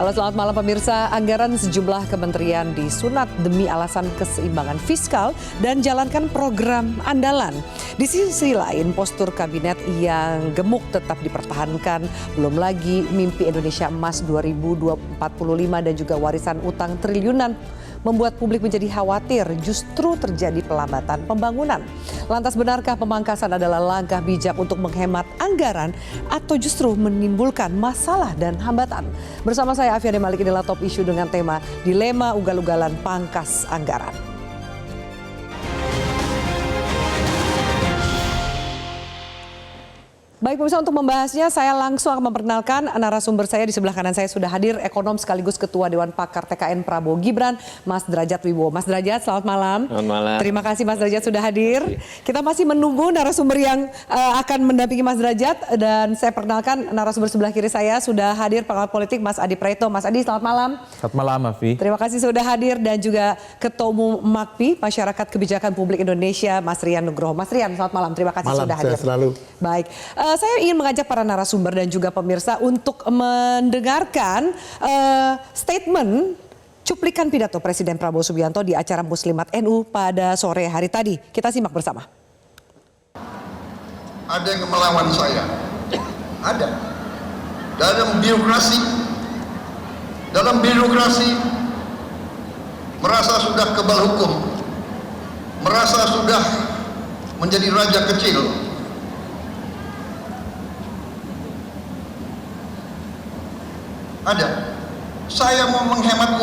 Halo, selamat malam pemirsa. Anggaran sejumlah kementerian disunat demi alasan keseimbangan fiskal dan jalankan program andalan. Di sisi lain, postur kabinet yang gemuk tetap dipertahankan. Belum lagi mimpi Indonesia Emas 2045 dan juga warisan utang triliunan membuat publik menjadi khawatir justru terjadi pelambatan pembangunan. Lantas benarkah pemangkasan adalah langkah bijak untuk menghemat anggaran atau justru menimbulkan masalah dan hambatan? Bersama saya Afiani Malik, inilah Top Issue dengan tema Dilema Ugal-ugalan Pangkas Anggaran. Baik pemirsa, untuk membahasnya saya langsung akan memperkenalkan narasumber saya. Di sebelah kanan saya sudah hadir ekonom sekaligus Ketua Dewan Pakar TKN Prabowo Gibran, Mas Derajat Wibowo. Mas Derajat, selamat malam. Selamat malam. Terima kasih Mas Derajat sudah hadir. Kita masih menunggu narasumber yang akan mendampingi Mas Derajat, dan saya perkenalkan narasumber sebelah kiri saya sudah hadir pengamat politik Mas Adi Praetno. Mas Adi, selamat malam. Selamat malam, Afi. Terima kasih sudah hadir, dan juga Ketua Umum MAKPI Masyarakat Kebijakan Publik Indonesia Mas Rian Nugroho. Mas Rian, selamat malam. Terima kasih sudah hadir. Selalu. Baik, saya ingin mengajak para narasumber dan juga pemirsa untuk mendengarkan statement cuplikan pidato Presiden Prabowo Subianto di acara Muslimat NU pada sore hari tadi. Kita simak bersama. Ada yang melawan saya, ada. Dalam birokrasi merasa sudah kebal hukum, merasa sudah menjadi raja kecil. Ada. Saya mau menghemat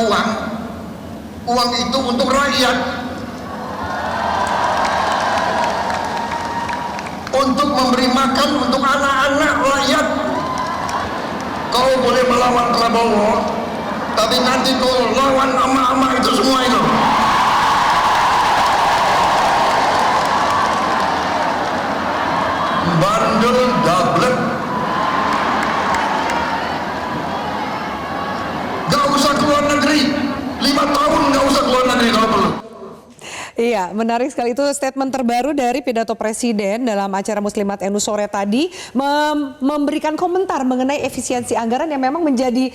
uang itu untuk rakyat, untuk memberi makan untuk anak-anak rakyat. Kau boleh melawan Prabowo, tapi nanti kau lawan ama-ama itu semua itu. Bandel dablek. Gak usah keluar negeri, 5 tahun gak usah keluar negeri kalau perlu. Iya, menarik sekali itu statement terbaru dari pidato Presiden dalam acara Muslimat NU sore tadi, memberikan komentar mengenai efisiensi anggaran yang memang menjadi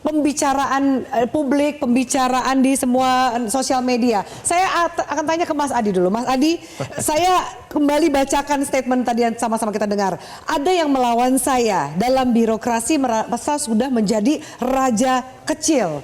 pembicaraan publik, pembicaraan di semua sosial media. Saya akan tanya ke Mas Adi dulu. Mas Adi, saya kembali bacakan statement tadi yang sama-sama kita dengar. Ada yang melawan saya, dalam birokrasi merasa sudah menjadi raja kecil.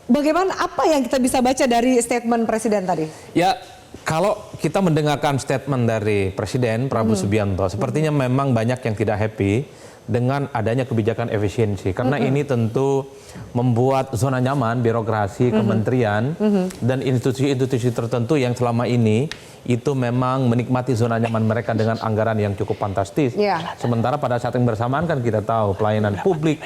Bagaimana, apa yang kita bisa baca dari statement Presiden tadi? Ya, kalau kita mendengarkan statement dari Presiden Prabowo Subianto, sepertinya memang banyak yang tidak happy dengan adanya kebijakan efisiensi. Karena ini tentu membuat zona nyaman birokrasi, kementerian, dan institusi-institusi tertentu yang selama ini itu memang menikmati zona nyaman mereka dengan anggaran yang cukup fantastis. Yeah. Sementara pada saat yang bersamaan kan kita tahu pelayanan publik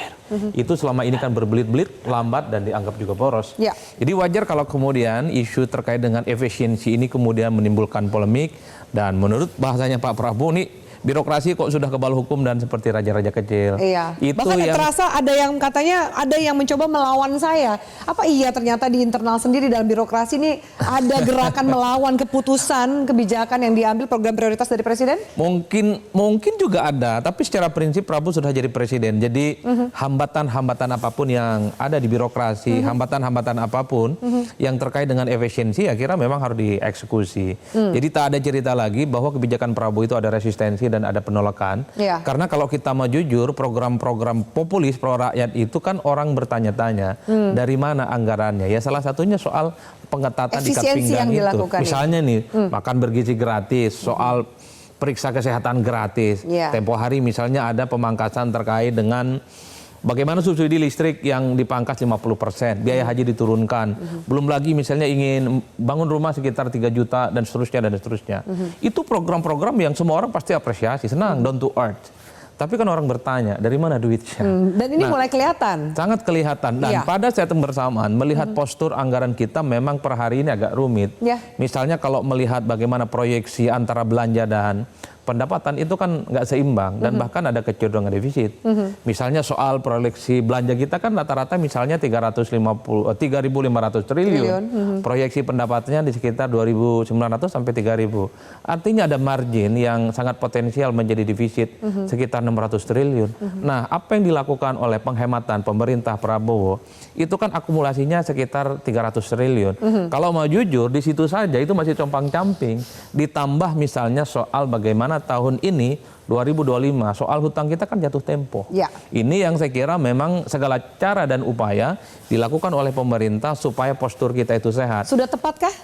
itu selama ini kan berbelit-belit, lambat, dan dianggap juga boros. Yeah. Jadi wajar kalau kemudian isu terkait dengan efisiensi ini kemudian menimbulkan polemik, dan menurut bahasanya Pak Prabowo nih, birokrasi kok sudah kebal hukum dan seperti raja-raja kecil. Iya. Itu bahkan yang terasa ada yang katanya ada yang mencoba melawan saya. Apa iya ternyata di internal sendiri dalam birokrasi ini ada gerakan melawan keputusan kebijakan yang diambil program prioritas dari Presiden? Mungkin juga ada, tapi secara prinsip Prabowo sudah jadi presiden. Jadi hambatan-hambatan apapun yang ada di birokrasi, hambatan-hambatan apapun yang terkait dengan efisiensi, ya kira memang harus dieksekusi. Jadi tak ada cerita lagi bahwa kebijakan Prabowo itu ada resistensi dan ada penolakan. Yeah. Karena kalau kita mau jujur, program-program populis pro rakyat itu kan orang bertanya-tanya dari mana anggarannya. Ya salah satunya soal pengetatan ikat pinggang itu. Misalnya nih, makan bergizi gratis, soal periksa kesehatan gratis. Yeah. Tempo hari misalnya ada pemangkasan terkait dengan bagaimana subsidi listrik yang dipangkas 50%, biaya haji diturunkan. Belum lagi misalnya ingin bangun rumah sekitar 3 juta dan seterusnya. Itu program-program yang semua orang pasti apresiasi, senang, down to earth. Tapi kan orang bertanya, dari mana duitnya? Dan ini mulai kelihatan. Sangat kelihatan. Dan pada saat yang bersamaan, melihat postur anggaran kita memang per hari ini agak rumit. Yeah. Misalnya kalau melihat bagaimana proyeksi antara belanja dan pendapatan itu kan nggak seimbang dan bahkan ada kecenderungan defisit. Misalnya soal proyeksi belanja kita kan rata-rata misalnya 3.500 triliun. Proyeksi pendapatannya di sekitar 2.900 sampai 3.000. Artinya ada margin yang sangat potensial menjadi defisit sekitar 600 triliun. Nah, apa yang dilakukan oleh penghematan pemerintah Prabowo itu kan akumulasinya sekitar 300 triliun. Kalau mau jujur di situ saja itu masih compang-camping. Ditambah misalnya soal bagaimana tahun ini 2025 soal hutang kita kan jatuh tempo. Ya. Ini yang saya kira memang segala cara dan upaya dilakukan oleh pemerintah supaya postur kita itu sehat. Sudah tepatkah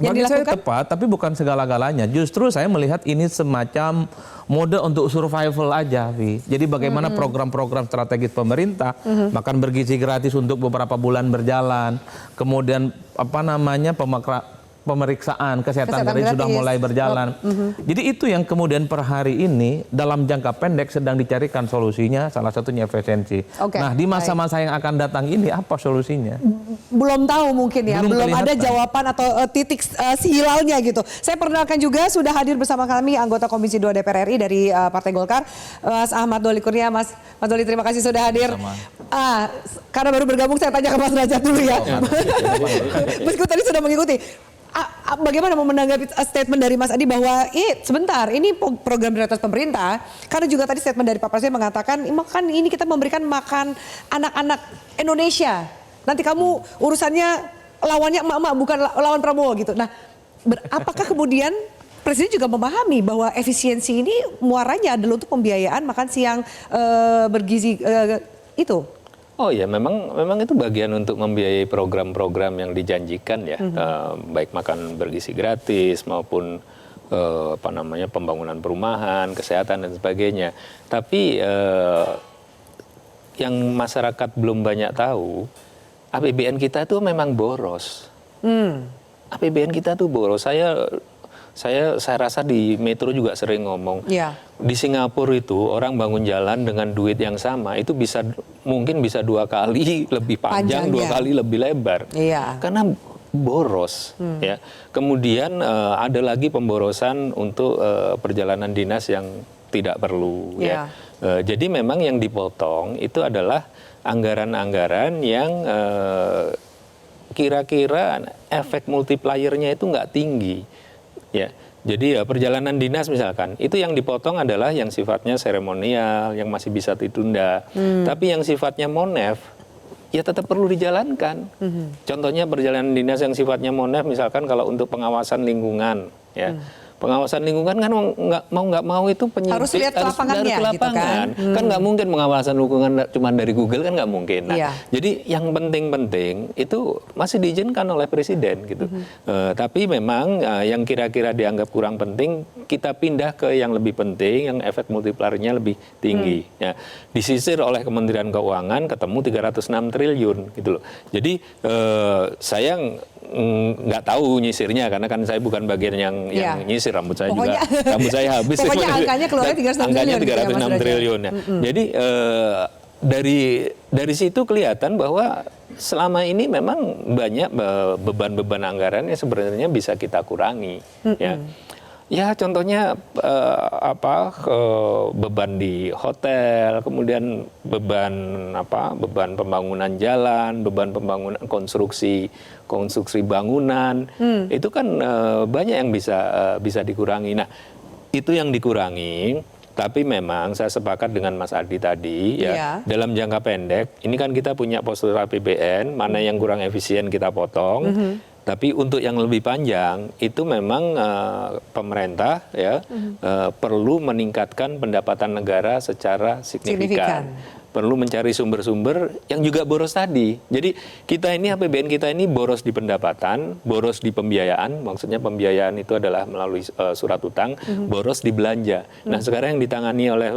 yang Bagi saya dilakukan? tepat, tapi bukan segala-galanya. Justru saya melihat ini semacam mode untuk survival aja, Vi. Jadi bagaimana program-program strategis pemerintah, makan bergizi gratis untuk beberapa bulan berjalan, kemudian pemeriksaan kesehatan gratis sudah mulai berjalan. Jadi itu yang kemudian per hari ini dalam jangka pendek sedang dicarikan solusinya, salah satunya efisiensi. Oke, Nah, di masa-masa yang akan datang ini apa solusinya? Belum tahu mungkin ya, belum ada kelihatan. jawaban atau titik hilalnya gitu. Saya perkenalkan juga sudah hadir bersama kami anggota Komisi 2 DPR RI dari Partai Golkar, Mas Ahmad Doli Kurnia. Mas Doli, terima kasih sudah hadir. Karena baru bergabung saya tanya ke Mas Derajat dulu ya. Meskipun tadi sudah mengikuti. Bagaimana mau menanggapi statement dari Mas Adi bahwa sebentar ini program prioritas pemerintah, karena juga tadi statement dari Pak Presiden mengatakan kan ini kita memberikan makan anak-anak Indonesia, nanti kamu urusannya lawannya emak-emak bukan lawan Prabowo gitu. Nah, apakah kemudian Presiden juga memahami bahwa efisiensi ini muaranya adalah untuk pembiayaan makan siang bergizi itu? Oh ya, memang itu bagian untuk membiayai program-program yang dijanjikan ya, baik makan bergizi gratis maupun pembangunan perumahan, kesehatan dan sebagainya. Tapi yang masyarakat belum banyak tahu, APBN kita itu memang boros. APBN kita tuh boros. Saya rasa di Metro juga sering ngomong. Ya. Di Singapura itu orang bangun jalan dengan duit yang sama itu mungkin bisa 2 kali lebih panjang, 2 kali lebih lebar. Iya. Karena boros. Ya. Kemudian ada lagi pemborosan untuk perjalanan dinas yang tidak perlu. Iya. Ya. Jadi memang yang dipotong itu adalah anggaran-anggaran yang kira-kira efek multipliernya itu nggak tinggi. Ya, jadi perjalanan dinas misalkan, itu yang dipotong adalah yang sifatnya seremonial, yang masih bisa ditunda. Tapi yang sifatnya monef, ya tetap perlu dijalankan. Contohnya perjalanan dinas yang sifatnya monef, misalkan kalau untuk pengawasan lingkungan, ya. Pengawasan lingkungan kan nggak mau itu penyidik Harus lihat ke lapangannya, dari lapangan. gitu kan? Kan nggak mungkin pengawasan lingkungan cuma dari Google, kan nggak mungkin. Nah, Iya. jadi yang penting-penting itu masih diizinkan oleh Presiden gitu. Tapi memang yang kira-kira dianggap kurang penting kita pindah ke yang lebih penting, yang efek multipliernya lebih tinggi. Ya, disisir oleh Kementerian Keuangan ketemu 306 triliun gitu loh. Jadi saya nggak tahu nyisirnya karena kan saya bukan bagian yang nyisir, rambut saya juga rambut saya habis. Pokoknya angkanya keluarnya 306 angkanya triliun. 306 triliun ya. Jadi dari situ kelihatan bahwa selama ini memang banyak beban-beban anggaran yang sebenarnya bisa kita kurangi. Ya contohnya beban di hotel, kemudian beban pembangunan jalan, beban pembangunan konstruksi bangunan, itu kan banyak yang bisa dikurangi. Nah, itu yang dikurangi. Tapi memang saya sepakat dengan Mas Adi tadi ya, dalam jangka pendek ini kan kita punya postur APBN, mana yang kurang efisien kita potong. Tapi untuk yang lebih panjang itu memang pemerintah ya perlu meningkatkan pendapatan negara secara signifikan. Perlu mencari sumber-sumber yang juga boros tadi. Jadi kita ini APBN kita ini boros di pendapatan, boros di pembiayaan. Maksudnya pembiayaan itu adalah melalui surat utang, boros di belanja. Nah sekarang yang ditangani oleh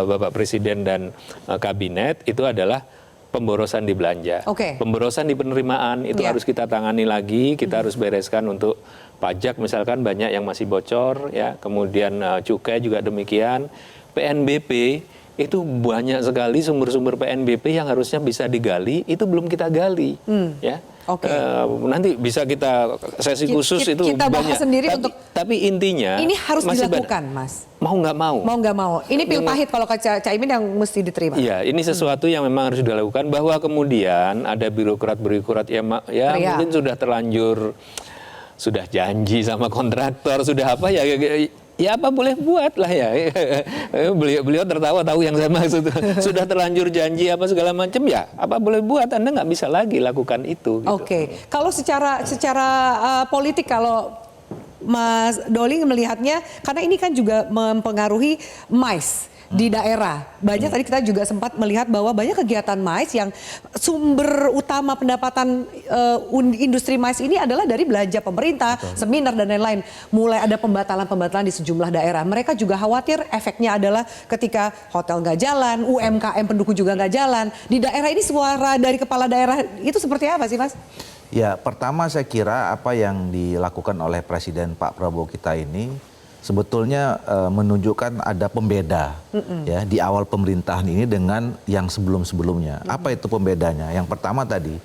Bapak Presiden dan Kabinet itu adalah pemborosan di belanja. Pemborosan di penerimaan itu harus kita tangani lagi, kita harus bereskan untuk pajak misalkan banyak yang masih bocor ya, kemudian cukai juga demikian. PNBP itu banyak sekali sumber-sumber PNBP yang harusnya bisa digali, itu belum kita gali ya. Oke. Nanti bisa kita sesi khusus itu kita bahas banyak. sendiri Tapi intinya ini harus masih dilakukan, Mas. Mau nggak mau. Mau nggak mau. Ini pil pahit kalau Caimin yang mesti diterima. Iya, ini sesuatu yang memang harus dilakukan, bahwa kemudian ada birokrat ya mungkin sudah terlanjur, sudah janji sama kontraktor, sudah apa ya apa boleh buat lah ya. Beliau tertawa tahu yang saya maksud. Sudah terlanjur janji apa segala macam, ya apa boleh buat, Anda nggak bisa lagi lakukan itu. Gitu. Oke. Kalau secara politik, kalau Mas Doli melihatnya, karena ini kan juga mempengaruhi MICE di daerah. Banyak tadi kita juga sempat melihat bahwa banyak kegiatan MICE yang sumber utama pendapatan industri MICE ini adalah dari belanja pemerintah, seminar dan lain-lain. Mulai ada pembatalan-pembatalan di sejumlah daerah. Mereka juga khawatir efeknya adalah ketika hotel nggak jalan, UMKM pendukung juga nggak jalan. Di daerah ini suara dari kepala daerah itu seperti apa sih, Mas? Ya, pertama saya kira apa yang dilakukan oleh Presiden Pak Prabowo kita ini sebetulnya menunjukkan ada pembeda ya di awal pemerintahan ini dengan yang sebelum-sebelumnya. Apa itu pembedanya? Yang pertama tadi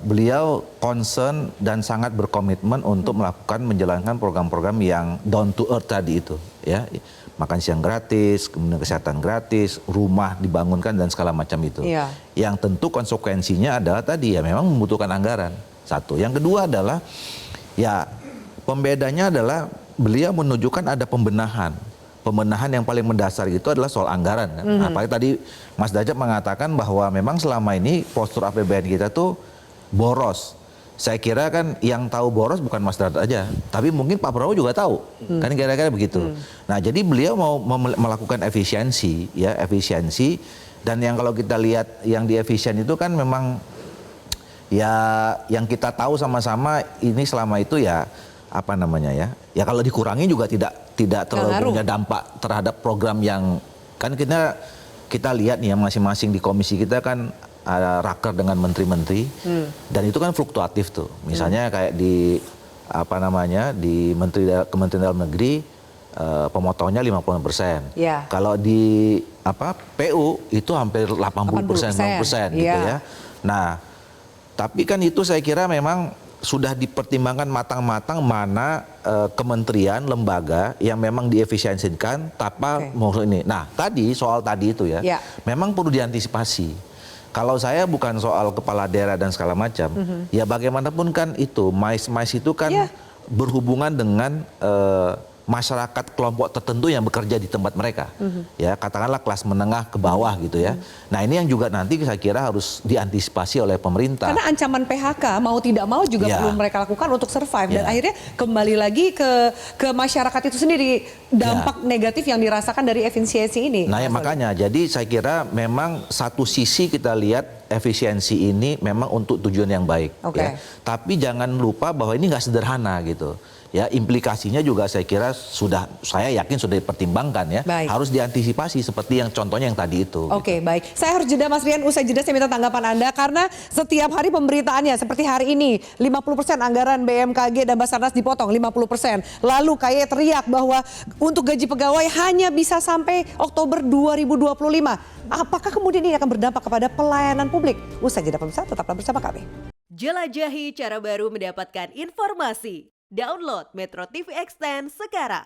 beliau concern dan sangat berkomitmen untuk melakukan menjalankan program-program yang down to earth tadi itu, ya. Makan siang gratis, kemudian kesehatan gratis, rumah dibangunkan dan segala macam itu. Iya. Yang tentu konsekuensinya adalah tadi ya memang membutuhkan anggaran. Satu. Yang kedua adalah ya pembedanya adalah beliau menunjukkan ada pembenahan. Pembenahan yang paling mendasar itu adalah soal anggaran. Kan? Apalagi tadi Mas Dajab mengatakan bahwa memang selama ini postur APBN kita tuh boros. Saya kira kan yang tahu boros bukan Mas Dajab aja, tapi mungkin Pak Prabowo juga tahu. Kan kira-kira begitu. Nah, jadi beliau mau melakukan efisiensi, ya, efisiensi, dan yang kalau kita lihat yang di efisien itu kan memang ya yang kita tahu sama-sama ini selama itu ya apa namanya ya kalau dikurangi juga tidak terlalu punya dampak terhadap program yang kan kita lihat nih ya masing-masing di komisi kita kan ada raker dengan menteri-menteri dan itu kan fluktuatif tuh, misalnya kayak di apa namanya di Kementerian Dalam Negeri pemotongannya 50%. Yeah. Kalau di PU itu hampir 80%, 90% gitu ya. Nah, tapi kan itu saya kira memang sudah dipertimbangkan matang-matang mana kementerian, lembaga yang memang diefisiensikan tanpa mau ini. Nah, soal tadi itu ya, memang perlu diantisipasi. Kalau saya bukan soal kepala daerah dan segala macam, ya bagaimanapun kan itu, MICE itu kan berhubungan dengan masyarakat kelompok tertentu yang bekerja di tempat mereka, ya katakanlah kelas menengah ke bawah gitu ya. Nah ini yang juga nanti saya kira harus diantisipasi oleh pemerintah. Karena ancaman PHK mau tidak mau juga perlu mereka lakukan untuk survive dan akhirnya kembali lagi ke masyarakat itu sendiri dampak negatif yang dirasakan dari efisiensi ini. Nah ya makanya jadi saya kira memang satu sisi kita lihat efisiensi ini memang untuk tujuan yang baik, ya. Tapi jangan lupa bahwa ini nggak sederhana gitu. Ya implikasinya juga saya kira saya yakin sudah dipertimbangkan ya. Harus diantisipasi seperti yang contohnya yang tadi itu. Oke, baik. Saya harus jeda Mas Rian, usai jeda saya minta tanggapan Anda karena setiap hari pemberitaannya seperti hari ini 50% anggaran BMKG dan Basarnas dipotong 50%. Lalu kayak teriak bahwa untuk gaji pegawai hanya bisa sampai Oktober 2025. Apakah kemudian ini akan berdampak kepada pelayanan publik? Usai jeda pemirsa, tetaplah bersama kami. Jelajahi cara baru mendapatkan informasi. Download Metro TV Extend sekarang.